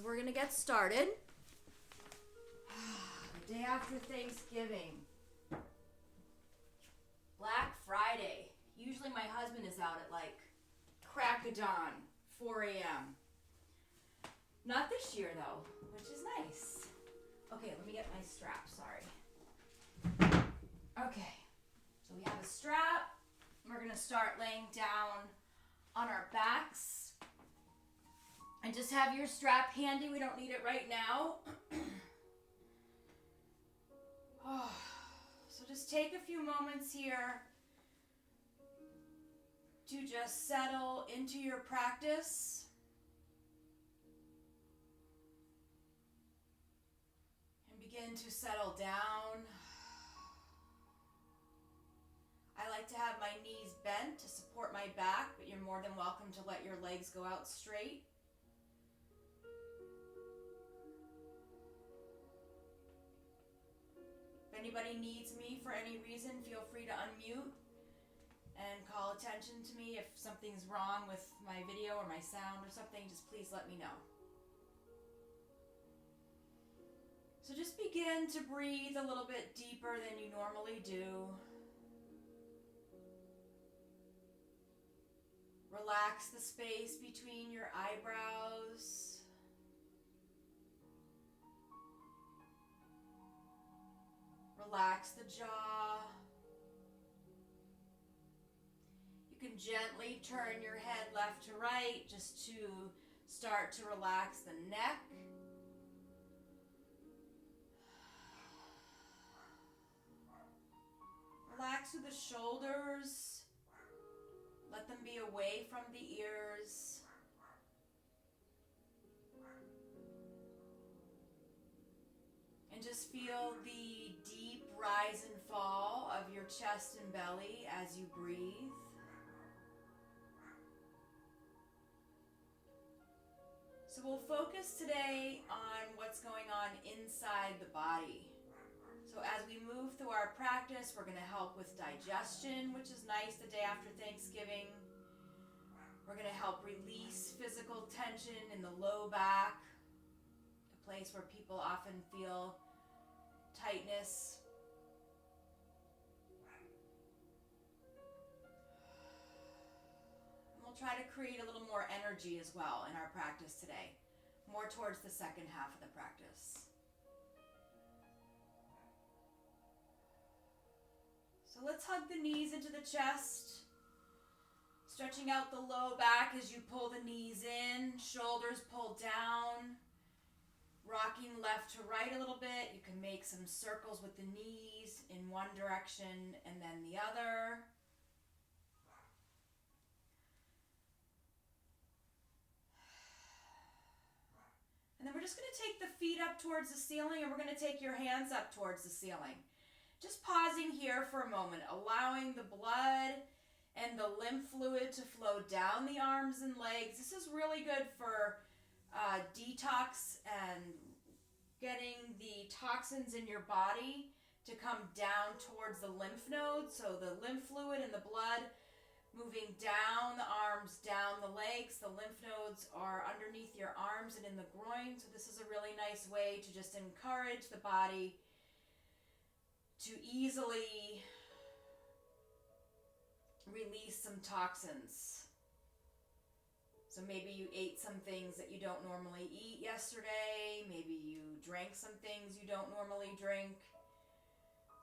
we're going to get started. The day after Thanksgiving. Black Friday. Usually my husband is out at like crack of dawn, 4 a.m. Not this year though, which is nice. Okay, let me get my strap, sorry. Okay, so we have a strap. We're gonna start laying down on our backs. And just have your strap handy, we don't need it right now. So just take a few moments here to just settle into your practice. And begin to settle down. I like to have my knees bent to support my back, but you're more than welcome to let your legs go out straight. If anybody needs me for any reason, feel free to unmute and call attention to me. If something's wrong with my video or my sound or something, just please let me know. So just begin to breathe a little bit deeper than you normally do. Relax the space between your eyebrows. Relax the jaw. You can gently turn your head left to right just to start to relax the neck. Relax through the shoulders. Let them be away from the ears. And just feel the deep rise and fall of your chest and belly as you breathe. So we'll focus today on what's going on inside the body. So as we move through our practice, we're going to help with digestion, which is nice the day after Thanksgiving. We're going to help release physical tension in the low back, a place where people often feel tightness. And we'll try to create a little more energy as well in our practice today, more towards the second half of the practice. So let's hug the knees into the chest, stretching out the low back as you pull the knees in, shoulders pull down, rocking left to right a little bit. You can make some circles with the knees in one direction and then the other. And then we're just going to take the feet up towards the ceiling, and we're going to take your hands up towards the ceiling. Just pausing here for a moment, allowing the blood and the lymph fluid to flow down the arms and legs. This is really good for detox and getting the toxins in your body to come down towards the lymph nodes. So the lymph fluid and the blood moving down the arms, down the legs. The lymph nodes are underneath your arms and in the groin. So this is a really nice way to just encourage the body to easily release some toxins. So maybe you ate some things that you don't normally eat yesterday. Maybe you drank some things you don't normally drink.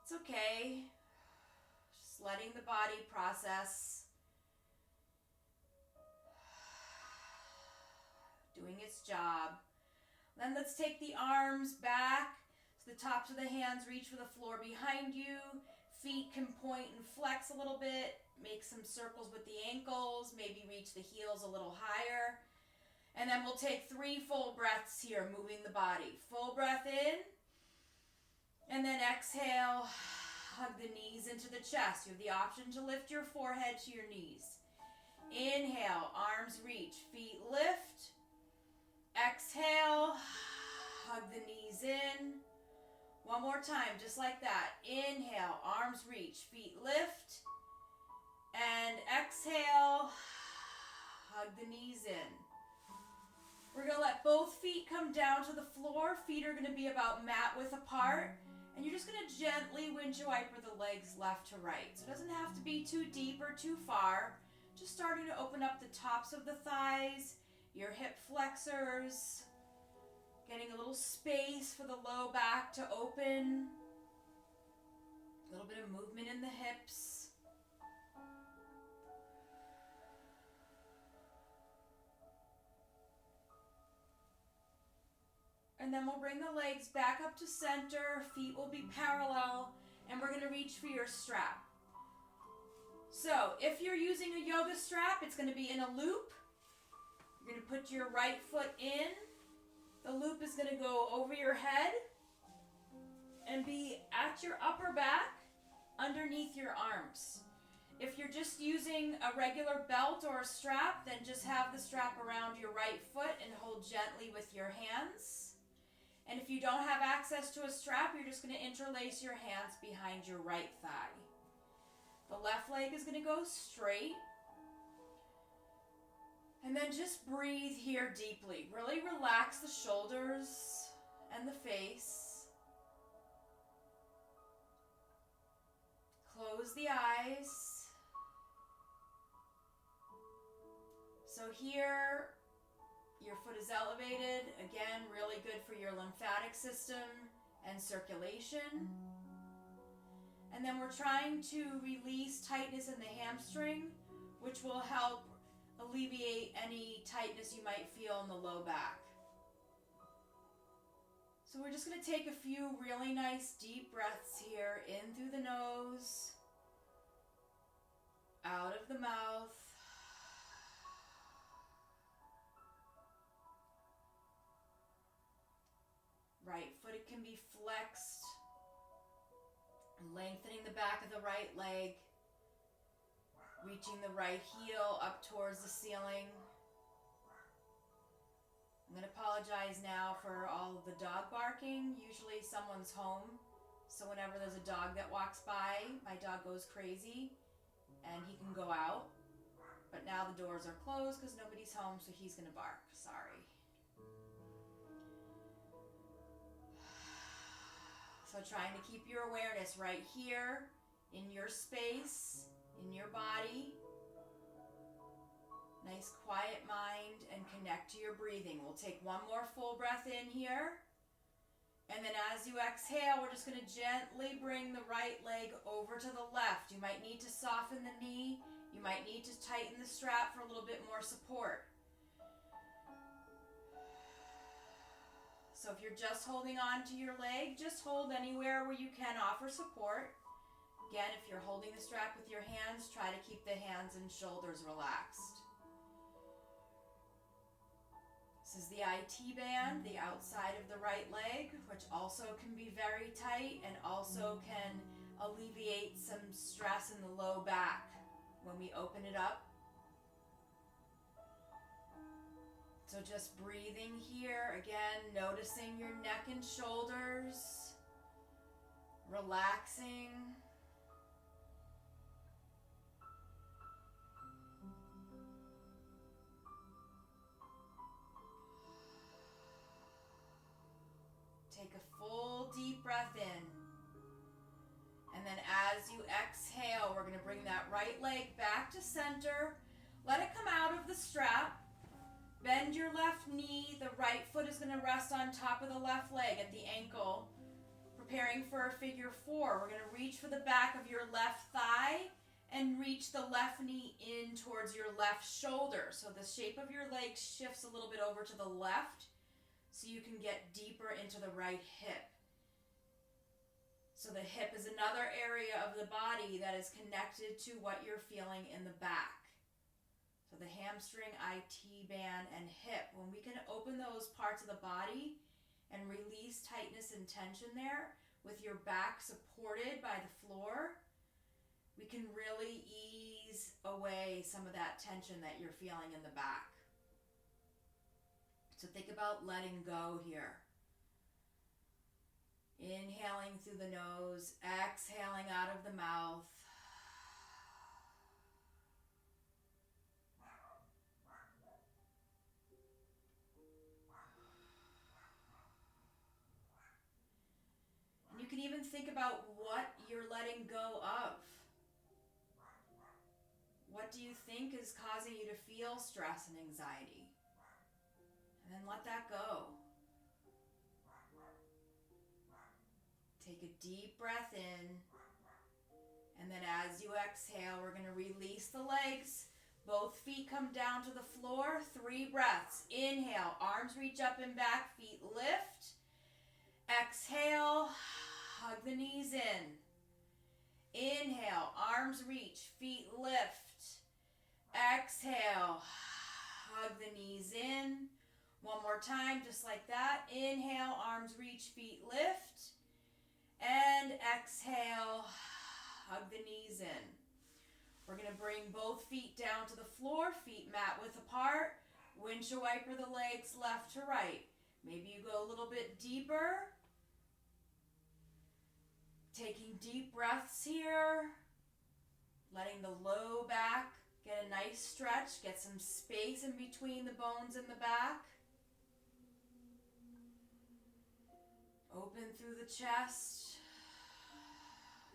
It's okay. Just letting the body process. Doing its job. Then let's take the arms back. So the tops of the hands reach for the floor behind you. Feet can point and flex a little bit. Make some circles with the ankles. Maybe reach the heels a little higher. And then we'll take 3 full breaths here, moving the body. Full breath in. And then exhale. Hug the knees into the chest. You have the option to lift your forehead to your knees. Inhale, arms reach, feet lift. Exhale. Hug the knees in. One more time, just like that. Inhale, arms reach, feet lift. And exhale, hug the knees in. We're going to let both feet come down to the floor. Feet are going to be about mat width apart. And you're just going to gently windshield wiper the legs left to right. So it doesn't have to be too deep or too far. Just starting to open up the tops of the thighs, your hip flexors, getting a little space for the low back to open. A little bit of movement in the hips. And then we'll bring the legs back up to center, feet will be parallel, and we're going to reach for your strap. So if you're using a yoga strap, it's going to be in a loop. You're going to put your right foot in. The loop is going to go over your head and be at your upper back underneath your arms. If you're just using a regular belt or a strap, then just have the strap around your right foot and hold gently with your hands. And if you don't have access to a strap, you're just going to interlace your hands behind your right thigh. The left leg is going to go straight. And then just breathe here deeply. Really relax the shoulders and the face. Close the eyes. So here, your foot is elevated. Again, really good for your lymphatic system and circulation. And then we're trying to release tightness in the hamstring, which will help alleviate any tightness you might feel in the low back. So we're just going to take a few really nice deep breaths here, in through the nose, out of the mouth. Right foot, it can be flexed, lengthening the back of the right leg, reaching the right heel up towards the ceiling. I'm going to apologize now for all of the dog barking. Usually someone's home, so whenever there's a dog that walks by, my dog goes crazy and he can go out. But now the doors are closed because nobody's home, so he's going to bark. Sorry. So trying to keep your awareness right here in your space, in your body. Nice quiet mind, and connect to your breathing. We'll take one more full breath in here. And then as you exhale, we're just going to gently bring the right leg over to the left. You might need to soften the knee. You might need to tighten the strap for a little bit more support. So if you're just holding on to your leg, just hold anywhere where you can offer support. Again, if you're holding the strap with your hands, try to keep the hands and shoulders relaxed. This is the IT band, the outside of the right leg, which also can be very tight and also can alleviate some stress in the low back when we open it up. So just breathing here, again, noticing your neck and shoulders, relaxing. Take a full deep breath in. And then as you exhale, we're going to bring that right leg back to center. Let it come out of the strap. Bend your left knee. The right foot is going to rest on top of the left leg at the ankle. Preparing for a figure four. We're going to reach for the back of your left thigh and reach the left knee in towards your left shoulder. So the shape of your leg shifts a little bit over to the left so you can get deeper into the right hip. So the hip is another area of the body that is connected to what you're feeling in the back. So the hamstring, IT band, and hip. When we can open those parts of the body and release tightness and tension there with your back supported by the floor, we can really ease away some of that tension that you're feeling in the back. So think about letting go here. Inhaling through the nose, exhaling out of the mouth. even think about what you're letting go of. What do you think is causing you to feel stress and anxiety? And then let that go. Take a deep breath in. And then as you exhale, we're going to release the legs. Both feet come down to the floor. 3 breaths. Inhale, arms reach up and back, feet lift. Exhale, hug the knees in. Inhale, arms reach, feet lift. Exhale, hug the knees in. One more time, just like that. Inhale, arms reach, feet lift. And exhale, hug the knees in. We're going to bring both feet down to the floor, feet mat width apart. Windshield wiper the legs left to right. Maybe you go a little bit deeper. Taking deep breaths here. Letting the low back get a nice stretch. Get some space in between the bones in the back. Open through the chest.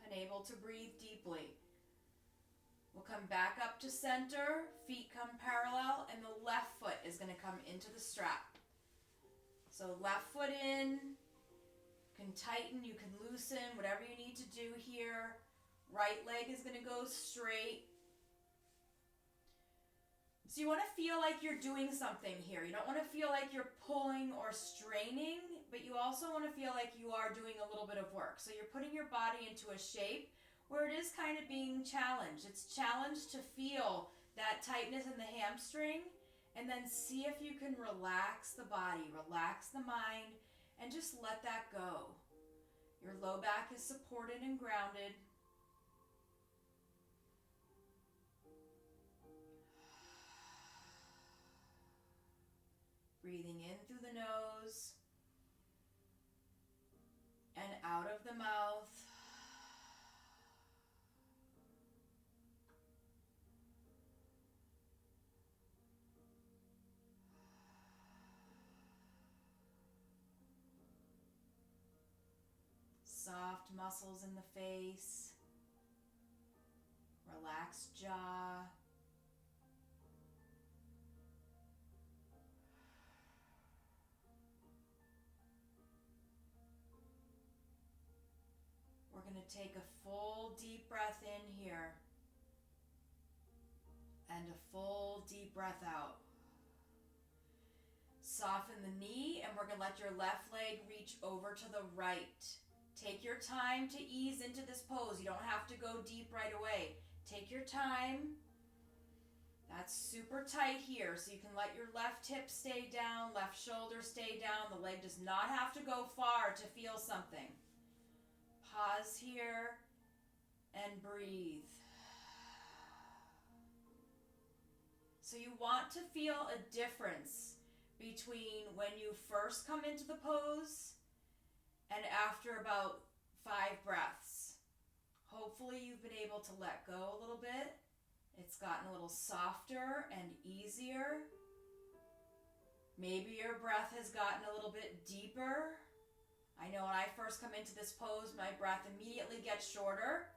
And able to breathe deeply. We'll come back up to center. Feet come parallel. And the left foot is going to come into the strap. So left foot in. You can tighten, you can loosen, whatever you need to do here. Right leg is going to go straight. So you want to feel like you're doing something here. You don't want to feel like you're pulling or straining, but you also want to feel like you are doing a little bit of work. So you're putting your body into a shape where it is kind of being challenged. It's challenged to feel that tightness in the hamstring, and then see if you can relax the body, relax the mind, and just let that go. Your low back is supported and grounded. Breathing in through the nose and out of the mouth. Soft muscles in the face, relaxed jaw. We're going to take a full deep breath in here and a full deep breath out. Soften the knee, and we're going to let your left leg reach over to the right. Take your time to ease into this pose. You don't have to go deep right away. Take your time. That's super tight here, so you can let your left hip stay down, left shoulder stay down. The leg does not have to go far to feel something. Pause here and breathe. So you want to feel a difference between when you first come into the pose and after about 5 breaths. Hopefully you've been able to let go a little bit. It's gotten a little softer and easier. Maybe your breath has gotten a little bit deeper. I know when I first come into this pose, my breath immediately gets shorter.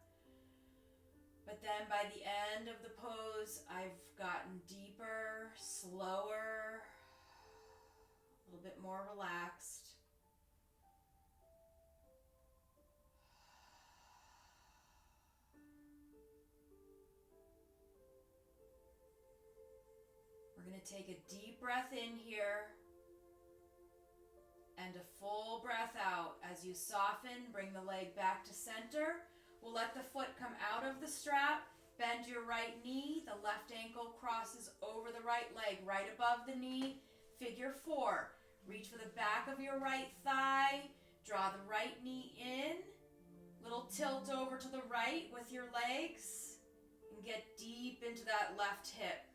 But then by the end of the pose, I've gotten deeper, slower, a little bit more relaxed. We're going to take a deep breath in here and a full breath out. As you soften, bring the leg back to center. We'll let the foot come out of the strap. Bend your right knee. The left ankle crosses over the right leg, right above the knee. Figure 4. Reach for the back of your right thigh. Draw the right knee in. Little tilt over to the right with your legs. And get deep into that left hip.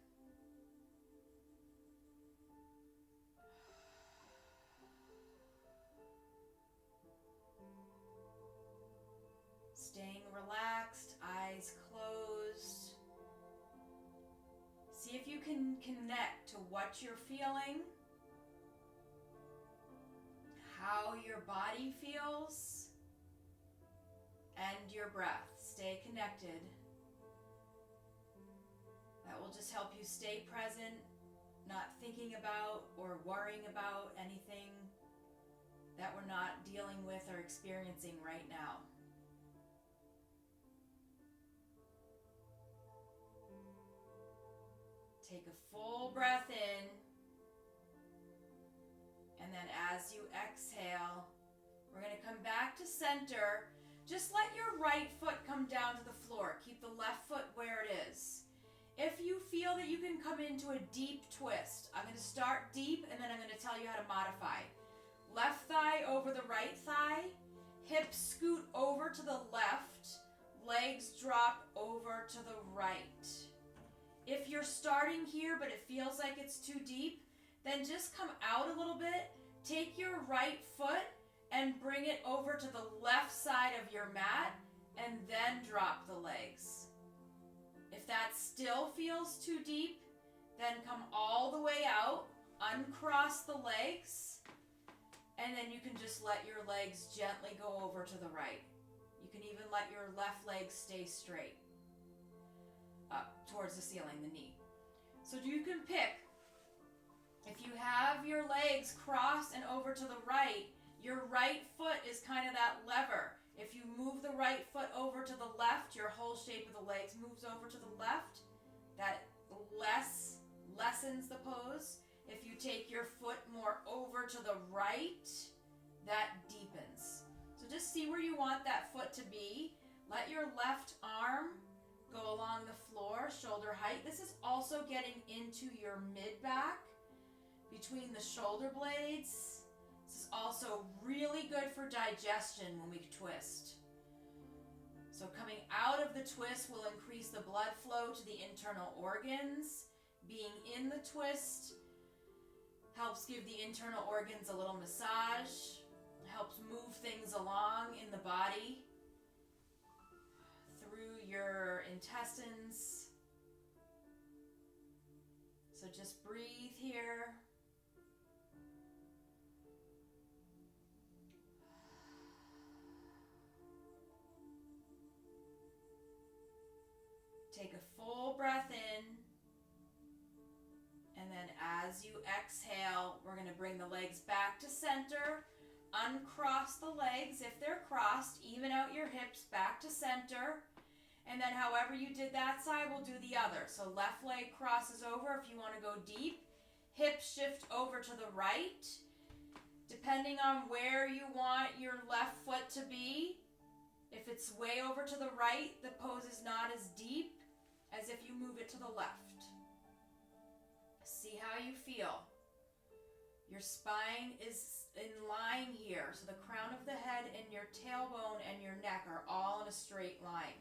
Staying relaxed, eyes closed. See if you can connect to what you're feeling, how your body feels. and your breath. Stay connected. That will just help you stay present, not thinking about or worrying about anything that we're not dealing with or experiencing right now. Take a full breath in, and then as you exhale, we're going to come back to center. Just let your right foot come down to the floor. Keep the left foot where it is. If you feel that you can come into a deep twist, I'm going to start deep and then I'm going to tell you how to modify. Left thigh over the right thigh, hips scoot over to the left, legs drop over to the right. If you're starting here but it feels like it's too deep, then just come out a little bit, take your right foot and bring it over to the left side of your mat and then drop the legs. If that still feels too deep, then come all the way out, uncross the legs, and then you can just let your legs gently go over to the right. You can even let your left leg stay straight up towards the ceiling, the knee. So you can pick. If you have your legs crossed and over to the right, your right foot is kind of that lever. If you move the right foot over to the left, your whole shape of the legs moves over to the left. That lessens the pose. If you take your foot more over to the right, that deepens. So just see where you want that foot to be. Let your left arm go along the floor, shoulder height. This is also getting into your mid-back, between the shoulder blades. This is also really good for digestion when we twist. So coming out of the twist will increase the blood flow to the internal organs. Being in the twist helps give the internal organs a little massage, helps move things along in the body, through your intestines. So just breathe here. Take a full breath in, and then as you exhale, we're going to bring the legs back to center, uncross the legs. If they're crossed, even out your hips back to center, and then however you did that side, we'll do the other. So left leg crosses over if you want to go deep, hips shift over to the right. Depending on where you want your left foot to be, if it's way over to the right, the pose is not as deep as if you move it to the left. See how you feel. Your spine is in line here, so the crown of the head and your tailbone and your neck are all in a straight line.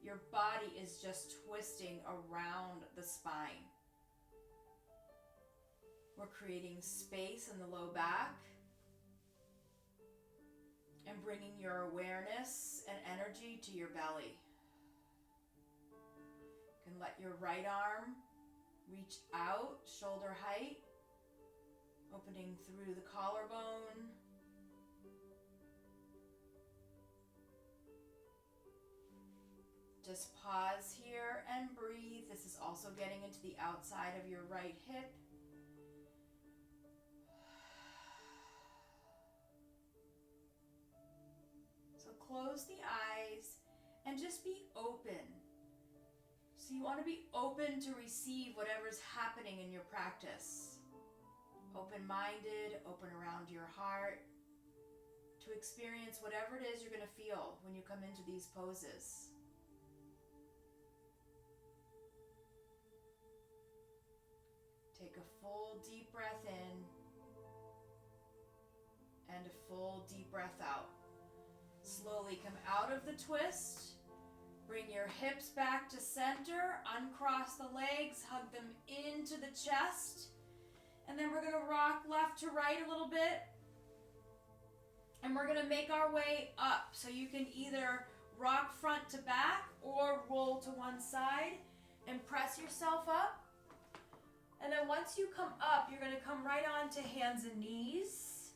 Your body is just twisting around the spine. We're creating space in the low back and bringing your awareness and energy to your belly. You can let your right arm reach out, shoulder height, opening through the collarbone. Just pause here and breathe. This is also getting into the outside of your right hip. So close the eyes and just be open. So you want to be open to receive whatever's happening in your practice. Open-minded, open around your heart, to experience whatever it is you're going to feel when you come into these poses. Take a full deep breath in and a full deep breath out. Slowly come out of the twist. Bring your hips back to center, uncross the legs, hug them into the chest, and then we're going to rock left to right a little bit, and we're going to make our way up. So you can either rock front to back or roll to one side and press yourself up. And then once you come up, you're going to come right on to hands and knees.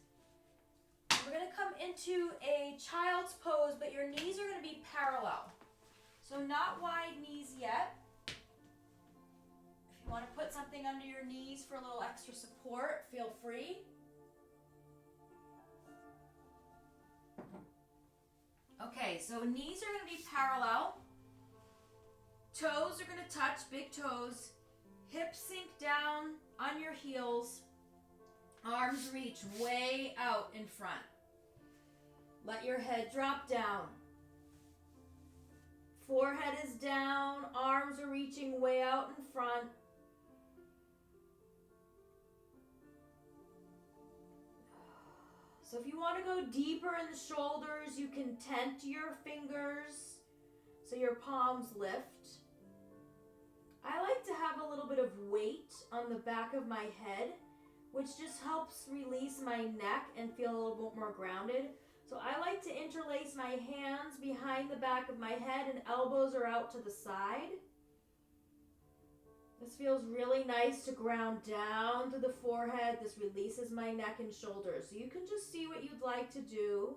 We're going to come into a child's pose, but your knees are going to be parallel. So not wide knees yet. If you want to put something under your knees for a little extra support, feel free. Okay, so knees are going to be parallel. Toes are going to touch, big toes. Hips sink down on your heels. Arms reach way out in front. Let your head drop down. Forehead is down. Arms are reaching way out in front. So if you want to go deeper in the shoulders, you can tent your fingers so your palms lift. I like to have a little bit of weight on the back of my head, which just helps release my neck and feel a little bit more grounded. So I like to interlace my hands behind the back of my head and elbows are out to the side. This feels really nice to ground down to the forehead. This releases my neck and shoulders. So you can just see what you'd like to do.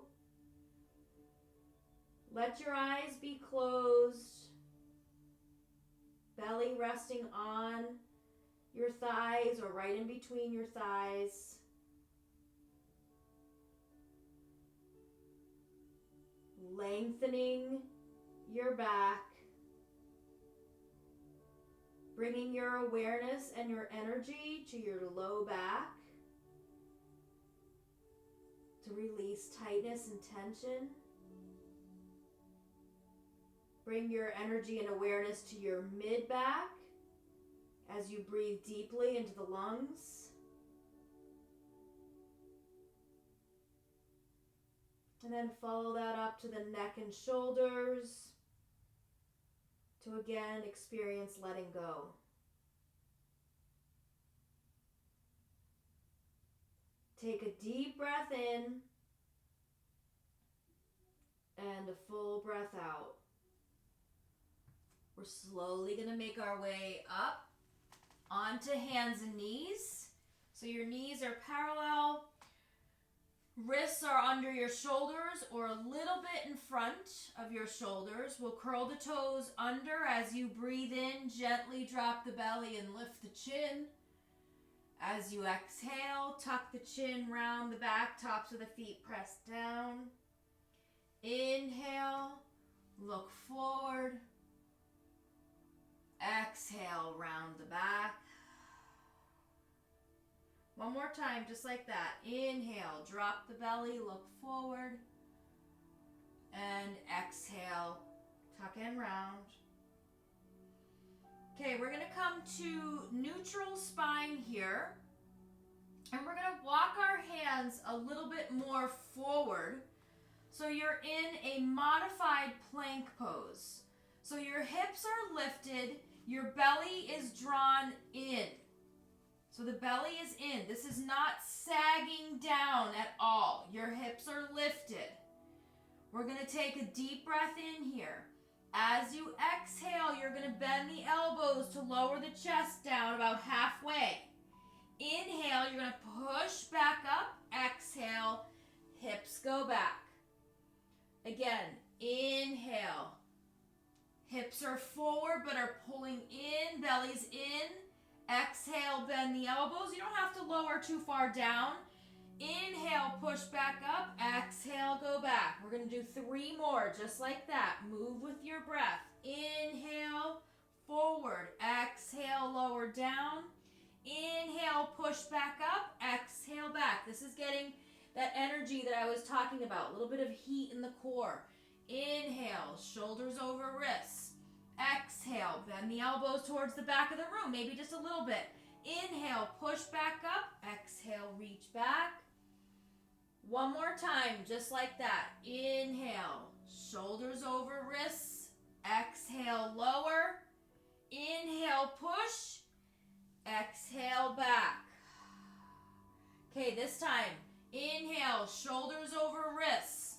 Let your eyes be closed. Belly resting on your thighs or right in between your thighs. Lengthening your back. Bringing your awareness and your energy to your low back to release tightness and tension. Bring your energy and awareness to your mid back as you breathe deeply into the lungs. And then follow that up to the neck and shoulders. To again experience letting go. Take a deep breath in and a full breath out. We're slowly going to make our way up onto hands and knees. So your knees are parallel. Wrists are under your shoulders or a little bit in front of your shoulders. We'll curl the toes under as you breathe in. Gently drop the belly and lift the chin. As you exhale, tuck the chin round the back, tops of the feet pressed down. Inhale, look forward. Exhale, round the back. One more time, just like that. Inhale, drop the belly, look forward. And exhale, tuck and round. Okay, we're going to come to neutral spine here. And we're going to walk our hands a little bit more forward. So you're in a modified plank pose. So your hips are lifted, your belly is drawn in. So the belly is in. This is not sagging down at all. Your hips are lifted. We're going to take a deep breath in here. As you exhale, you're going to bend the elbows to lower the chest down about halfway. Inhale, you're going to push back up. Exhale, hips go back. Again, inhale. Hips are forward but are pulling in, belly's in. Exhale, bend the elbows. You don't have to lower too far down. Inhale, push back up. Exhale, go back. We're going to do 3 more, just like that. Move with your breath. Inhale, forward. Exhale, lower down. Inhale, push back up. Exhale, back. This is getting that energy that I was talking about. A little bit of heat in the core. Inhale, shoulders over wrists. Exhale, bend the elbows towards the back of the room, maybe just a little bit. Inhale, push back up. Exhale, reach back. One more time, just like that. Inhale, shoulders over wrists. Exhale, lower. Inhale, push. Exhale, back. Okay, this time, inhale, shoulders over wrists.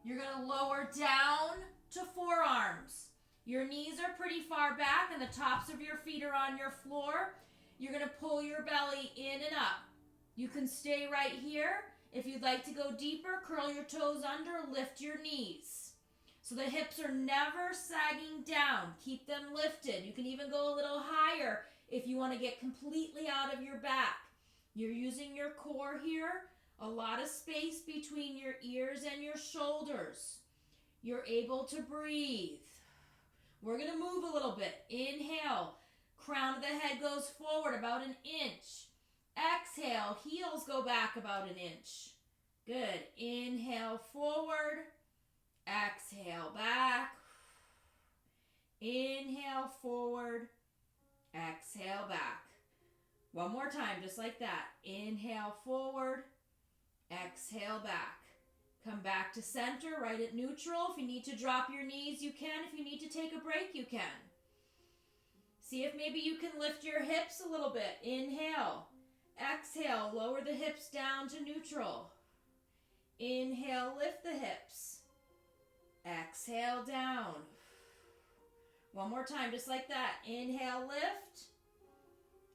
You're going to lower down to forearms. Your knees are pretty far back and the tops of your feet are on your floor. You're going to pull your belly in and up. You can stay right here. If you'd like to go deeper, curl your toes under, lift your knees. So the hips are never sagging down. Keep them lifted. You can even go a little higher if you want to get completely out of your back. You're using your core here, a lot of space between your ears and your shoulders. You're able to breathe. We're going to move a little bit. Inhale, crown of the head goes forward about an inch. Exhale, heels go back about an inch. Good. Inhale forward. Exhale back. Inhale forward. Exhale back. One more time, just like that. Inhale forward. Exhale back. Come back to center, right at neutral. If you need to drop your knees, you can. If you need to take a break, you can. See if maybe you can lift your hips a little bit. Inhale. Exhale, lower the hips down to neutral. Inhale, lift the hips. Exhale, down. One more time, just like that. Inhale, lift.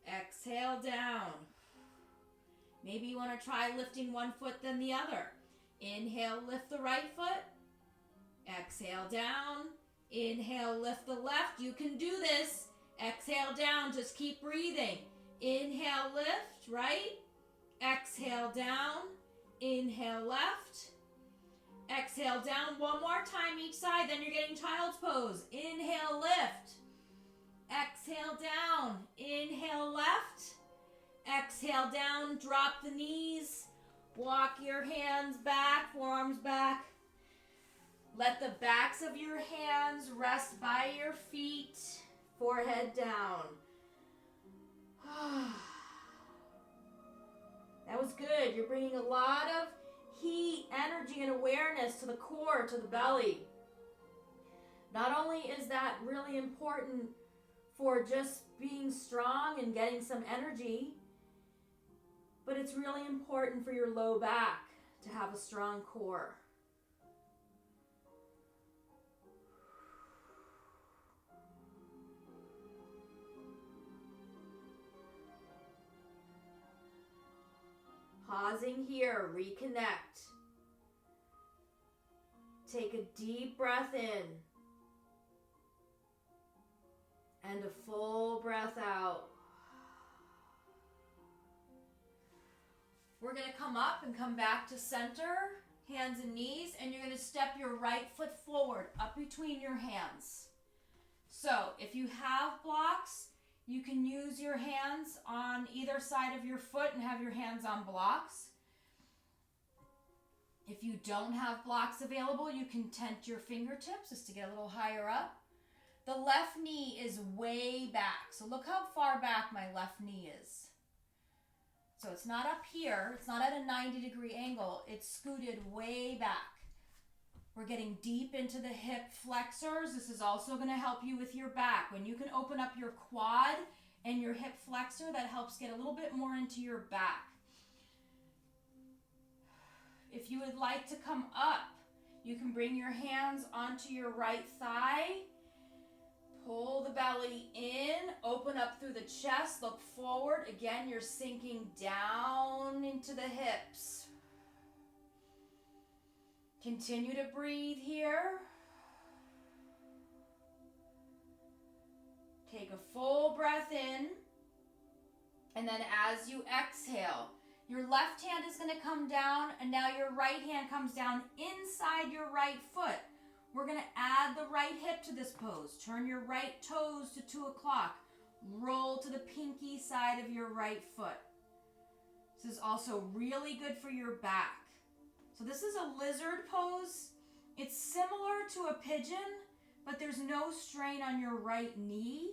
Exhale, down. Maybe you want to try lifting one foot then the other. Inhale, lift the right foot. Exhale, down. Inhale, lift the left. You can do this. Exhale, down. Just keep breathing. Inhale, lift, right? Exhale, down. Inhale, left. Exhale, down. One more time each side, then you're getting child's pose. Inhale, lift. Exhale, down. Inhale, left. Exhale, down. Drop the knees. Walk your hands back, forearms back. Let the backs of your hands rest by your feet. Forehead down. That was good. You're bringing a lot of heat, energy, and awareness to the core, to the belly. Not only is that really important for just being strong and getting some energy, but it's really important for your low back to have a strong core. Pausing here, reconnect. Take a deep breath in and a full breath out. We're going to come up and come back to center, hands and knees, and you're going to step your right foot forward, up between your hands. So if you have blocks, you can use your hands on either side of your foot and have your hands on blocks. If you don't have blocks available, you can tent your fingertips just to get a little higher up. The left knee is way back. So look how far back my left knee is. So it's not up here. It's not at a 90-degree angle. It's scooted way back. We're getting deep into the hip flexors. This is also going to help you with your back. When you can open up your quad and your hip flexor, that helps get a little bit more into your back. If you would like to come up, you can bring your hands onto your right thigh. Pull the belly in, open up through the chest, look forward. Again, you're sinking down into the hips. Continue to breathe here. Take a full breath in. And then as you exhale, your left hand is going to come down, and now your right hand comes down inside your right foot. We're going to add the right hip to this pose. Turn your right toes to 2 o'clock. Roll to the pinky side of your right foot. This is also really good for your back. So this is a lizard pose. It's similar to a pigeon, but there's no strain on your right knee.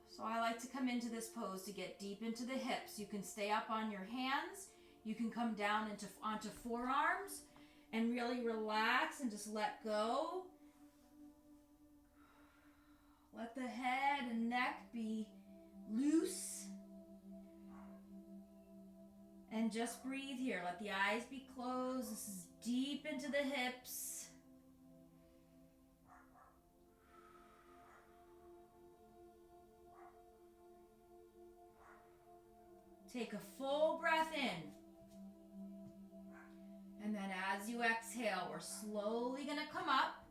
So I like to come into this pose to get deep into the hips. You can stay up on your hands. You can come down onto forearms and really relax and just let go. Let the head and neck be loose. And just breathe here. Let the eyes be closed. This is deep into the hips. Take a full breath in. And then as you exhale, we're slowly going to come up.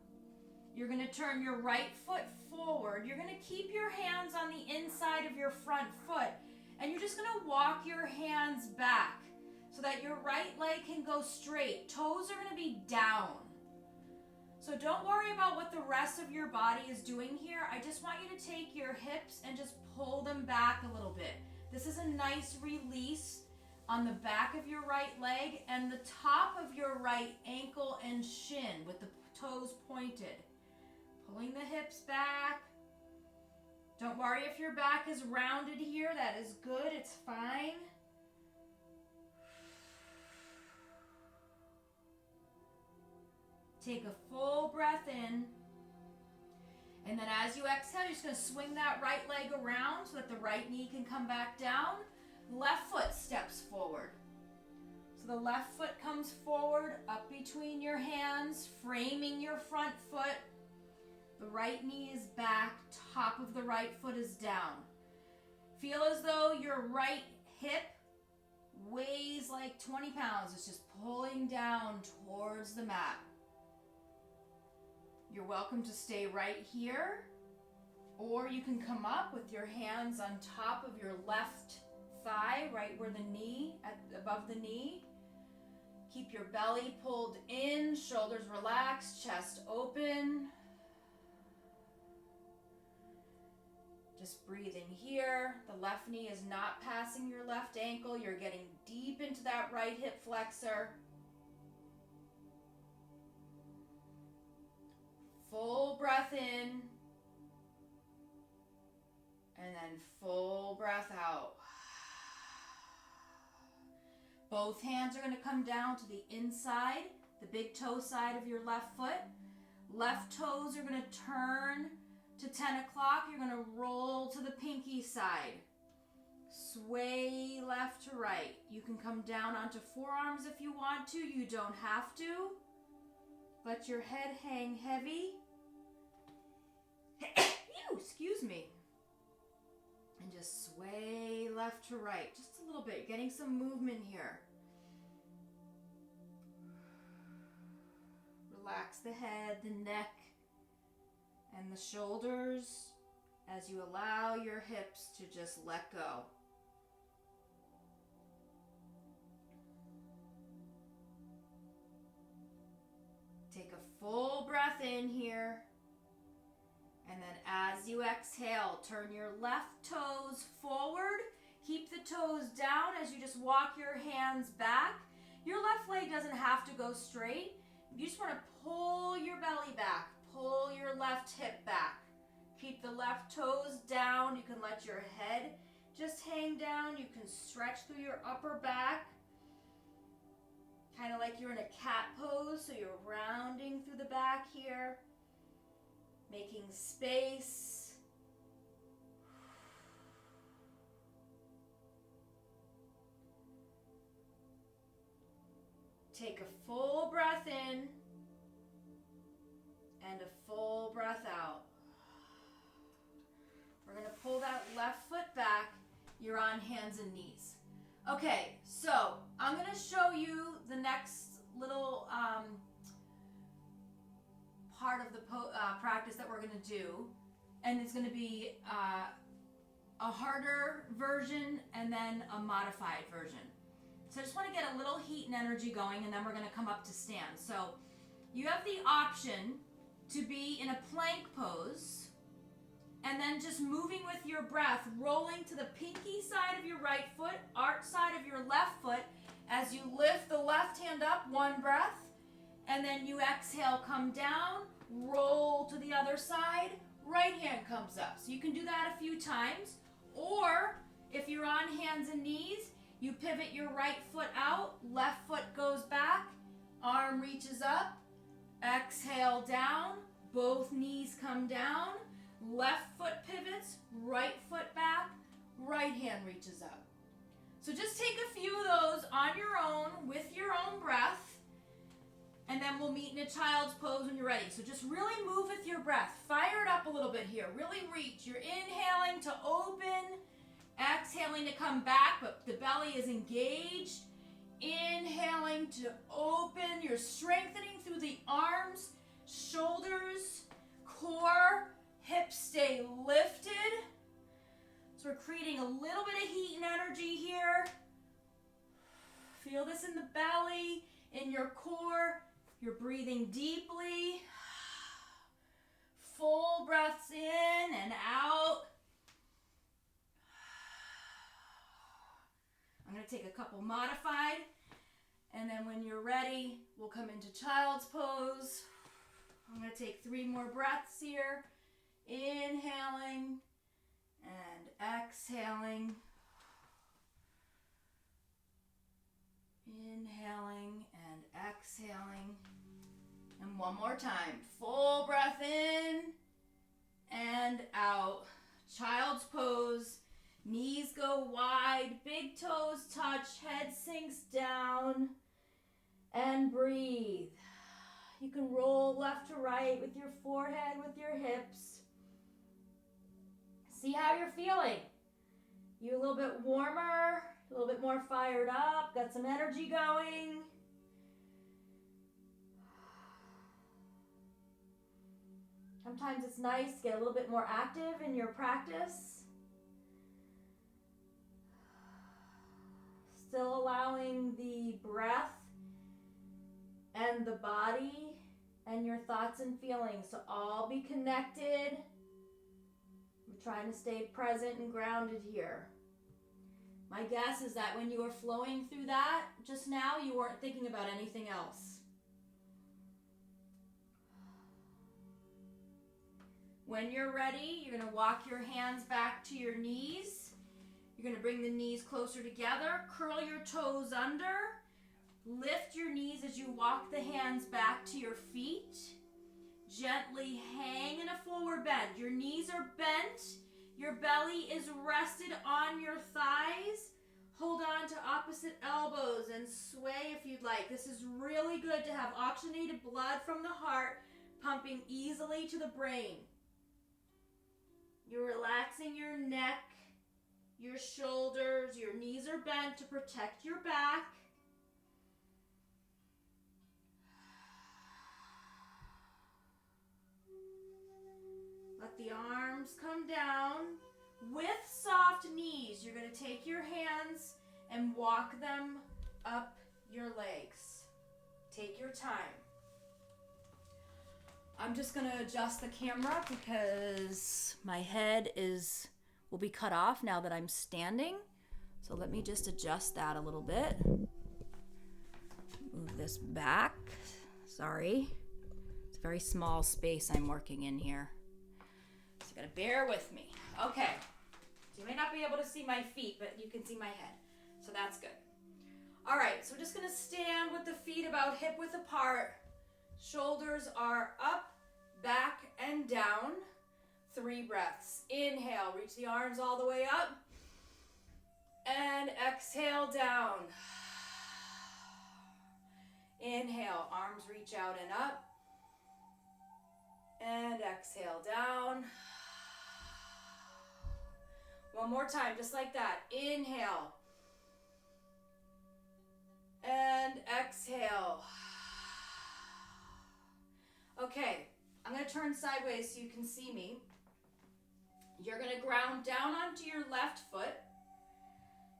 You're going to turn your right foot forward. You're going to keep your hands on the inside of your front foot. And you're just going to walk your hands back so that your right leg can go straight. Toes are going to be down. So don't worry about what the rest of your body is doing here. I just want you to take your hips and just pull them back a little bit. This is a nice release on the back of your right leg and the top of your right ankle and shin with the toes pointed. Pulling the hips back. Don't worry if your back is rounded here. That is good. It's fine. Take a full breath in. And then as you exhale, you're just going to swing that right leg around so that the right knee can come back down. Left foot steps forward. So the left foot comes forward, up between your hands, framing your front foot. The right knee is back, top of the right foot is down. Feel as though your right hip weighs like 20 pounds. It's just pulling down towards the mat. You're welcome to stay right here, or you can come up with your hands on top of your left thigh, right where the knee, above the knee. Keep your belly pulled in, shoulders relaxed, chest open. Just breathing here. The left knee is not passing your left ankle. You're getting deep into that right hip flexor. Full breath in. And then full breath out. Both hands are going to come down to the inside, the big toe side of your left foot. Left toes are going to turn to 10 o'clock. You're going to roll to the pinky side. Sway left to right. You can come down onto forearms if you want to. You don't have to. Let your head hang heavy. Ew, excuse me. And just sway left to right. Just a little bit. Getting some movement here. Relax the head, the neck, and the shoulders as you allow your hips to just let go. Take a full breath in here. And then as you exhale, turn your left toes forward. Keep the toes down as you just walk your hands back. Your left leg doesn't have to go straight. You just want to pull your belly back. Pull your left hip back. Keep the left toes down. You can let your head just hang down. You can stretch through your upper back. Kind of like you're in a cat pose, so you're rounding through the back here. Making space. Take a full breath in and a full breath out. We're going to pull that left foot back. You're on hands and knees. Okay, so I'm going to show you the next little part of the practice that we're going to do, and it's going to be a harder version and then a modified version. So I just want to get a little heat and energy going, and then we're going to come up to stand. So you have the option to be in a plank pose, and then just moving with your breath, rolling to the pinky side of your right foot, arch side of your left foot, as you lift the left hand up, one breath, and then you exhale, come down, roll to the other side, right hand comes up. So you can do that a few times, or if you're on hands and knees, you pivot your right foot out, left foot goes back, arm reaches up, exhale down, both knees come down, left foot pivots, right foot back, right hand reaches up. So just take a few of those on your own with your own breath, and then we'll meet in a child's pose when you're ready. So just really move with your breath. Fire it up a little bit here. Really reach. You're inhaling to open Exhaling to come back, but the belly is engaged. Inhaling to open. You're strengthening through the arms, shoulders, core, hips stay lifted. So we're creating a little bit of heat and energy here. Feel this in the belly, in your core. You're breathing deeply. Full breaths in and out. I'm going to take a couple modified, and then when you're ready, we'll come into child's pose. I'm going to take 3 more breaths here. Inhaling and exhaling. Inhaling and exhaling. And one more time. Full breath in and out. Child's pose. Knees go wide, big toes touch, head sinks down, and breathe. You can roll left to right with your forehead, with your hips. See how you're feeling. You a little bit warmer, a little bit more fired up, got some energy going. Sometimes it's nice to get a little bit more active in your practice. Still allowing the breath and the body and your thoughts and feelings to all be connected. We're trying to stay present and grounded here. My guess is that when you were flowing through that just now, you weren't thinking about anything else. When you're ready, you're going to walk your hands back to your knees. You're going to bring the knees closer together, curl your toes under, lift your knees as you walk the hands back to your feet. Gently hang in a forward bend. Your knees are bent, your belly is rested on your thighs. Hold on to opposite elbows and sway if you'd like. This is really good to have oxygenated blood from the heart pumping easily to the brain. You're relaxing your neck, your shoulders, your knees are bent to protect your back. Let the arms come down. With soft knees, you're going to take your hands and walk them up your legs. Take your time. I'm just going to adjust the camera because my head will be cut off now that I'm standing. So let me just adjust that a little bit. Move this back. Sorry. It's a very small space I'm working in here. So you gotta bear with me. Okay. So you may not be able to see my feet, but you can see my head. So that's good. All right, so we're just gonna stand with the feet about hip width apart. Shoulders are up, back, and down. 3 breaths. Inhale, reach the arms all the way up. And exhale down. Inhale, arms reach out and up. And exhale down. One more time, just like that. Inhale. And exhale. Okay, I'm going to turn sideways so you can see me. You're going to ground down onto your left foot.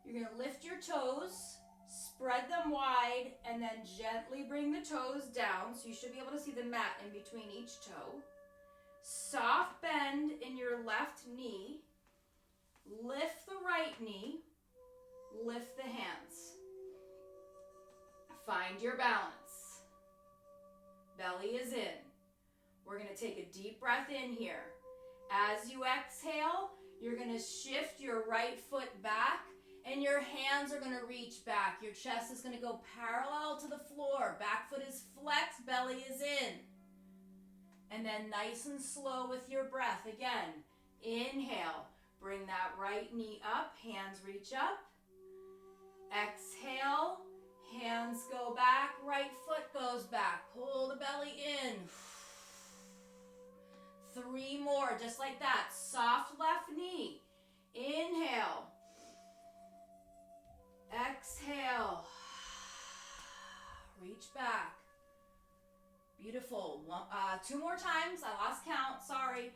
You're going to lift your toes, spread them wide, and then gently bring the toes down. So you should be able to see the mat in between each toe. Soft bend in your left knee. Lift the right knee. Lift the hands. Find your balance. Belly is in. We're going to take a deep breath in here. As you exhale, you're going to shift your right foot back and your hands are going to reach back. Your chest is going to go parallel to the floor. Back foot is flexed, belly is in. And then nice and slow with your breath. Again, inhale. Bring that right knee up, hands reach up. Exhale, hands go back, right foot goes back. Pull the belly in. 3 more, just like that. Soft left knee. Inhale. reach back. Beautiful. Two more times. I lost count. Sorry.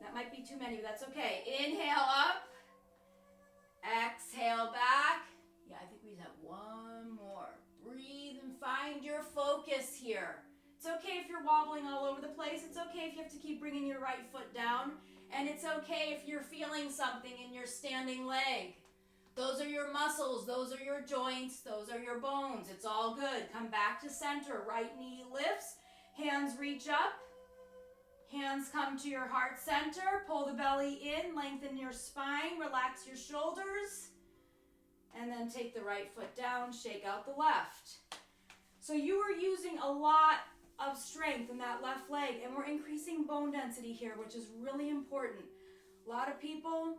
That might be too many, but that's okay. Inhale up. Exhale back. Yeah, I think we have one more. Breathe and find your focus here. It's okay if you're wobbling all over the place. It's okay if you have to keep bringing your right foot down. And it's okay if you're feeling something in your standing leg. Those are your muscles. Those are your joints. Those are your bones. It's all good. Come back to center. Right knee lifts. Hands reach up. Hands come to your heart center. Pull the belly in. Lengthen your spine. Relax your shoulders. And then take the right foot down. Shake out the left. So you are using a lot of strength in that left leg, and we're increasing bone density here, which is really important. A lot of people,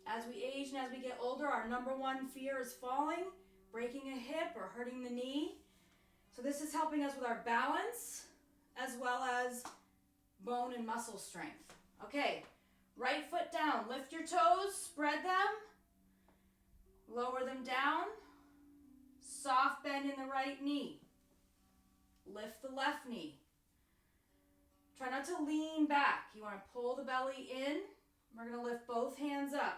as we age and as we get older, our number one fear is falling, breaking a hip, or hurting the knee. So this is helping us with our balance as well as bone and muscle strength. Okay, right foot down. Lift your toes, spread them, lower them down. Soft bend in the right knee. Lift the left knee. Try not to lean back. You want to pull the belly in. We're going to lift both hands up.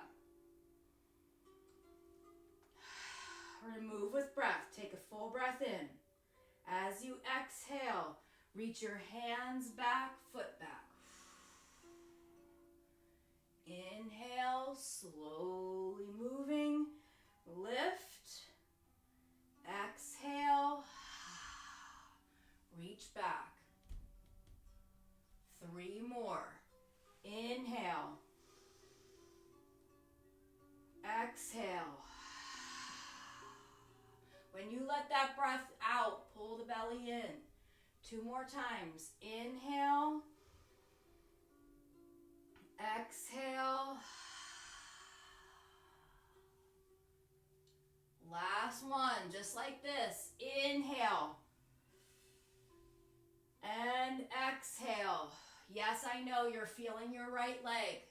We're going to move with breath. Take a full breath in. As you exhale, reach your hands back, foot back. Inhale, slowly moving. Lift. Exhale. Reach back. 3 more. Inhale. Exhale. When you let that breath out, pull the belly in. 2 more times. Inhale. Exhale. Last one, just like this. Inhale. And exhale. Yes, I know you're feeling your right leg.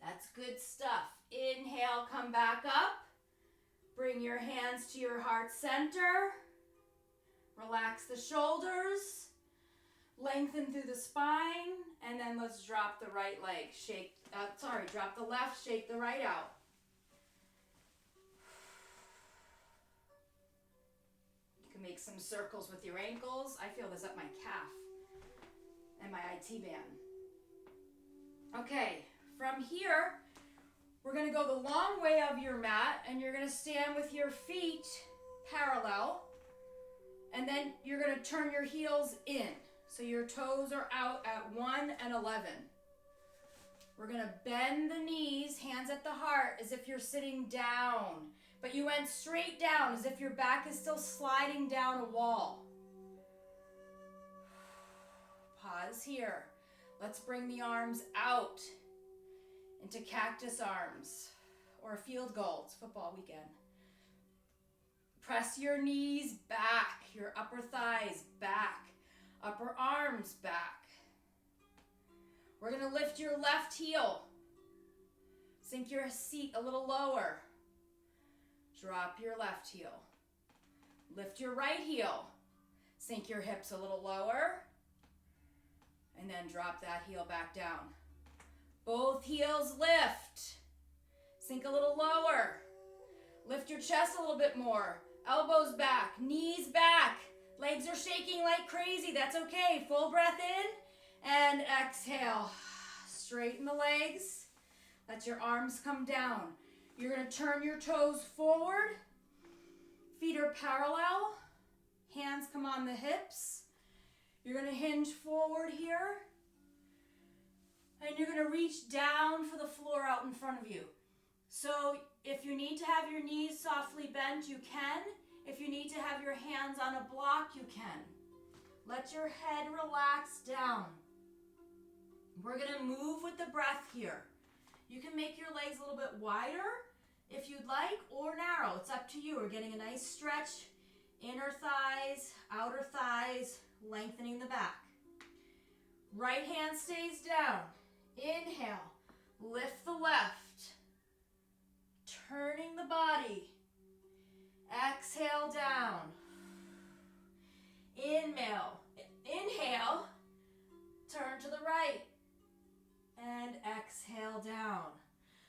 That's good stuff. Inhale, come back up. Bring your hands to your heart center. Relax the shoulders. Lengthen through the spine. And then let's drop the right leg. Drop the left, shake the right out. Make some circles with your ankles. I feel this up my calf and my IT band. Okay, from here, we're going to go the long way of your mat, and you're going to stand with your feet parallel, and then you're going to turn your heels in. So your toes are out at 1 and 11. We're going to bend the knees, hands at the heart, as if you're sitting down. But you went straight down as if your back is still sliding down a wall. Pause here. Let's bring the arms out into cactus arms or field goal. It's football weekend. Press your knees back, your upper thighs back, upper arms back. We're going to lift your left heel. Sink your seat a little lower. Drop your left heel. Lift your right heel. Sink your hips a little lower. And then drop that heel back down. Both heels lift. Sink a little lower. Lift your chest a little bit more. Elbows back, knees back. Legs are shaking like crazy. That's okay. Full breath in and exhale. Straighten the legs. Let your arms come down. You're going to turn your toes forward. Feet are parallel. Hands come on the hips. You're going to hinge forward here. And you're going to reach down for the floor out in front of you. So if you need to have your knees softly bent, you can. If you need to have your hands on a block, you can. Let your head relax down. We're going to move with the breath here. You can make your legs a little bit wider if you'd like, or narrow. It's up to you. We're getting a nice stretch. Inner thighs, outer thighs, lengthening the back. Right hand stays down. Inhale. Lift the left. Turning the body. Exhale down. windmill. Inhale, turn to the right, and exhale down.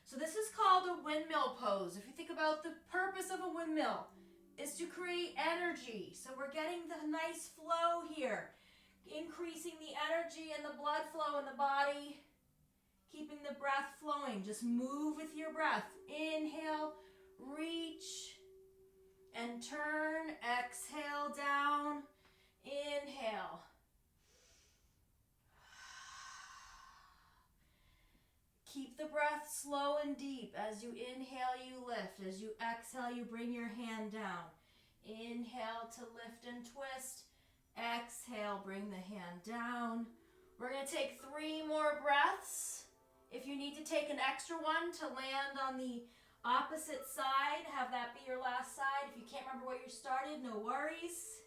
So this is called a windmill pose. If you think about the purpose of a windmill, is to create energy. So we're getting the nice flow here, increasing the energy and the blood flow in the body, keeping the breath flowing. Just move with your breath. Inhale, reach, and turn. Exhale down. Inhale. Keep the breath slow and deep. As you inhale, you lift. As you exhale, you bring your hand down. Inhale to lift and twist. Exhale, bring the hand down. We're going to take 3 more breaths. If you need to take an extra one to land on the opposite side, have that be your last side. If you can't remember where you started, no worries.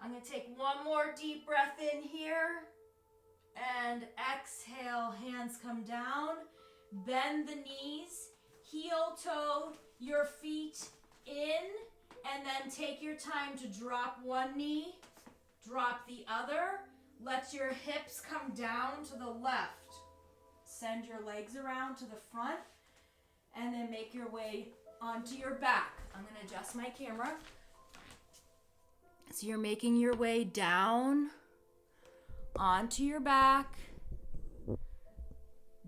I'm going to take 1 more deep breath in here. And exhale, hands come down. Bend the knees. Heel toe your feet in. And then take your time to drop one knee, drop the other. Let your hips come down to the left. Send your legs around to the front. And then make your way onto your back. I'm going to adjust my camera. So you're making your way down onto your back.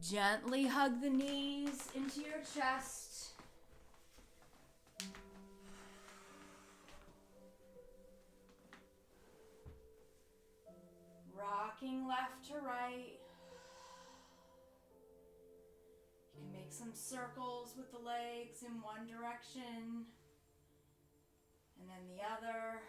Gently hug the knees into your chest. Rocking left to right. You can make some circles with the legs in one direction and then the other.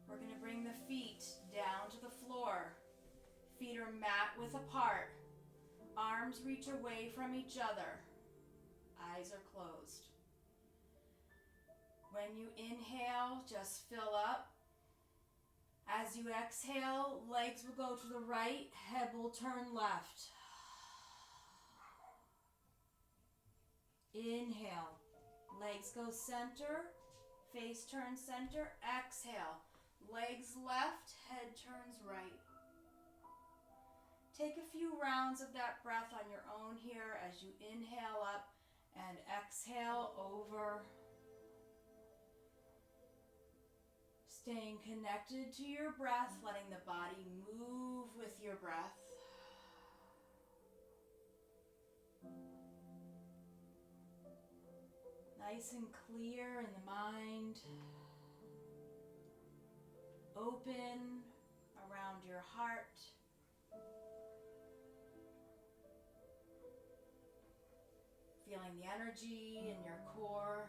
We're going to bring the feet down to the floor. Feet are mat width apart. Arms reach away from each other. Eyes are closed. When you inhale, just fill up. As you exhale, legs will go to the right, head will turn left. Inhale, legs go center, face turns center. Exhale, legs left, head turns right. Take a few rounds of that breath on your own here as you inhale up and exhale over. Staying connected to your breath, letting the body move with your breath. Nice and clear in the mind. Open around your heart. Feeling the energy in your core.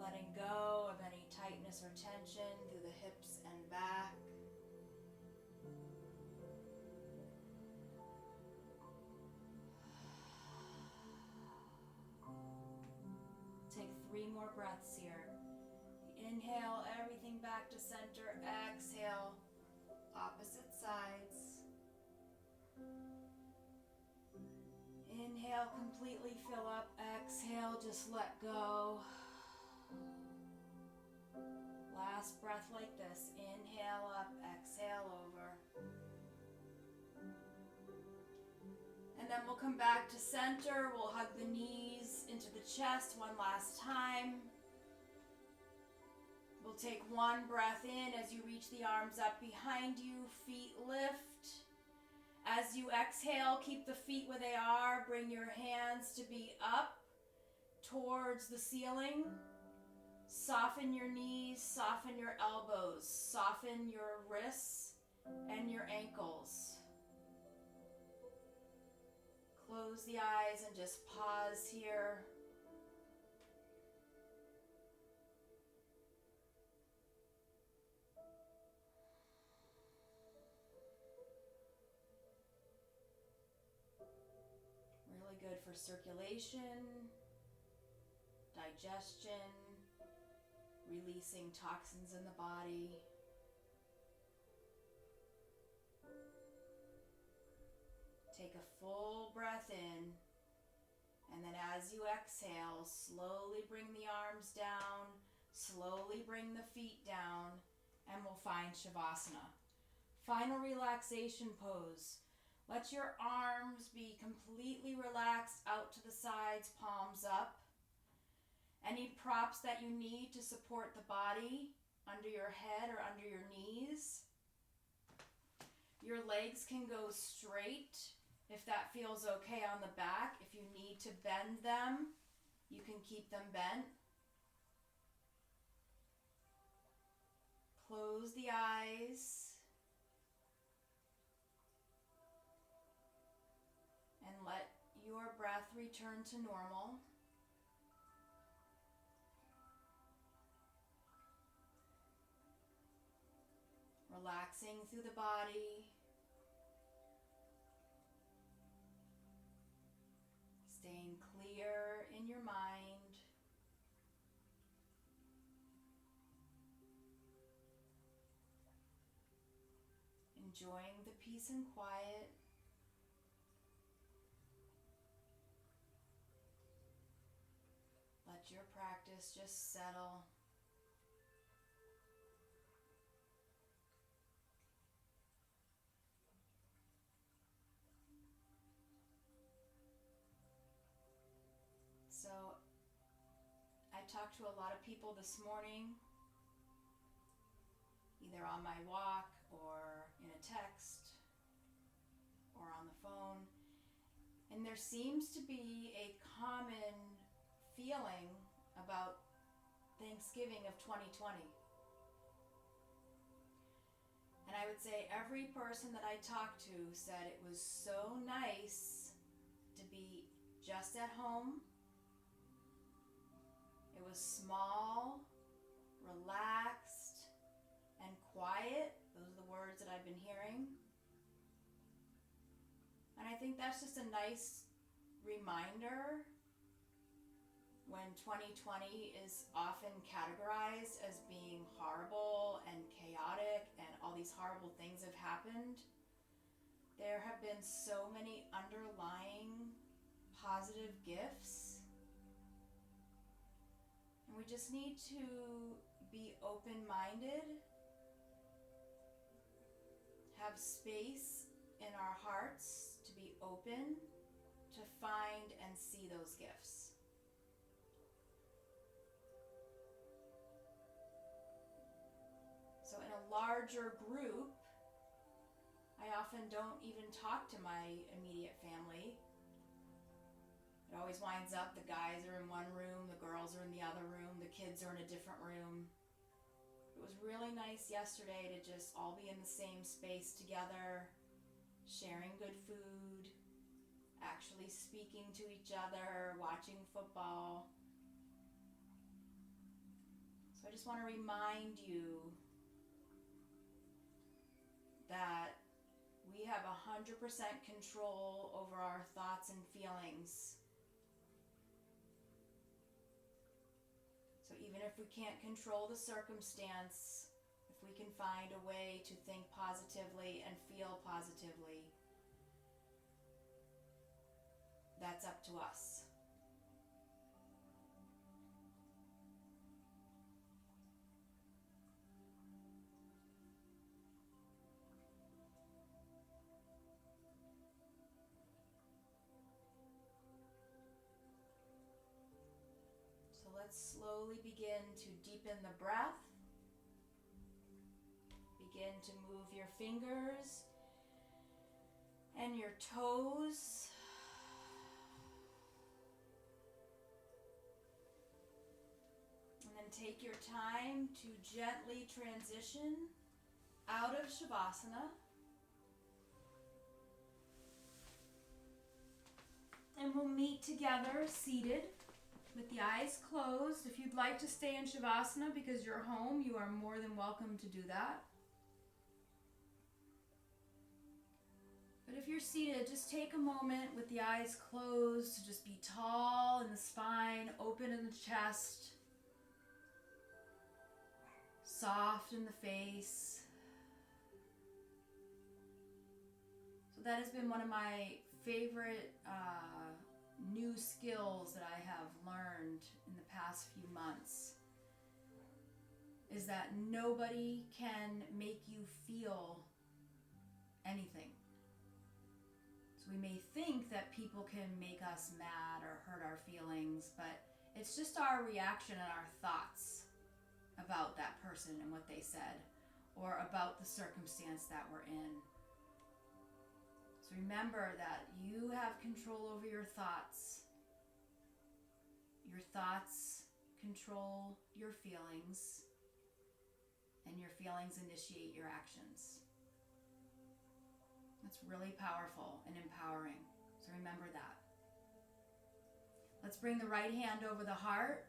Letting go of any tightness or tension through the hips and back. Take 3 more breaths here. Inhale, everything back to center. Exhale, opposite sides. Inhale, completely fill up. Exhale, just let go. Last breath like this. Inhale up, exhale over. And then we'll come back to center. We'll hug the knees into the chest one last time. We'll take 1 breath in as you reach the arms up behind you. Feet lift. As you exhale, keep the feet where they are. Bring your hands to be up towards the ceiling. Soften your knees, soften your elbows, soften your wrists and your ankles. Close the eyes and just pause here. Really good for circulation, digestion, releasing toxins in the body. Take a full breath in, and then as you exhale, slowly bring the arms down, slowly bring the feet down, and we'll find Shavasana. Final relaxation pose. Let your arms be completely relaxed out to the sides, palms up. Any props that you need to support the body under your head or under your knees. Your legs can go straight if that feels okay on the back. If you need to bend them, you can keep them bent. Close the eyes and let your breath return to normal. Relaxing through the body. Staying clear in your mind. Enjoying the peace and quiet. Let your practice just settle. So, I talked to a lot of people this morning, either on my walk or in a text or on the phone, and there seems to be a common feeling about Thanksgiving of 2020. And I would say every person that I talked to said it was so nice to be just at home. It was small, relaxed, and quiet. Those are the words that I've been hearing. And I think that's just a nice reminder when 2020 is often categorized as being horrible and chaotic and all these horrible things have happened. There have been so many underlying positive gifts. And we just need to be open-minded, have space in our hearts to be open to find and see those gifts. So in a larger group, I often don't even talk to my immediate family. It always winds up the guys are in one room, the girls are in the other room, the kids are in a different room. It was really nice yesterday to just all be in the same space together, sharing good food, actually speaking to each other, watching football. So I just want to remind you that we have 100% control over our thoughts and feelings. So even if we can't control the circumstance, if we can find a way to think positively and feel positively, that's up to us. Let's slowly begin to deepen the breath. Begin to move your fingers and your toes. And then take your time to gently transition out of Shavasana. And we'll meet together seated, with the eyes closed. If you'd like to stay in Shavasana because you're home, you are more than welcome to do that. But if you're seated, just take a moment with the eyes closed to just be tall in the spine, open in the chest, soft in the face. So that has been one of my favorite new skills that I have learned in the past few months is that nobody can make you feel anything. So we may think that people can make us mad or hurt our feelings, but it's just our reaction and our thoughts about that person and what they said, or about the circumstance that we're in. So remember that you have control over your thoughts. Your thoughts control your feelings, and your feelings initiate your actions. That's really powerful and empowering. So remember that. Let's bring the right hand over the heart,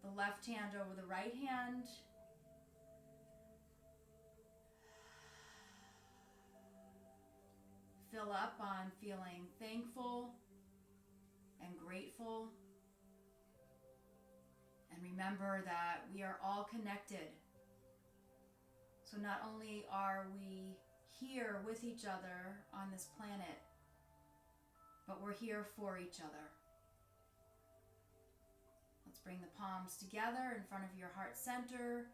the left hand over the right hand. Fill up on feeling thankful and grateful. And remember that we are all connected. So not only are we here with each other on this planet, but we're here for each other. Let's bring the palms together in front of your heart center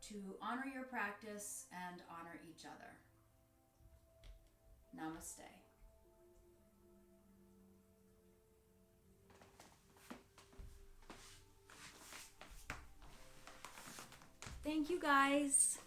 to honor your practice and honor each other. Namaste. Thank you, guys.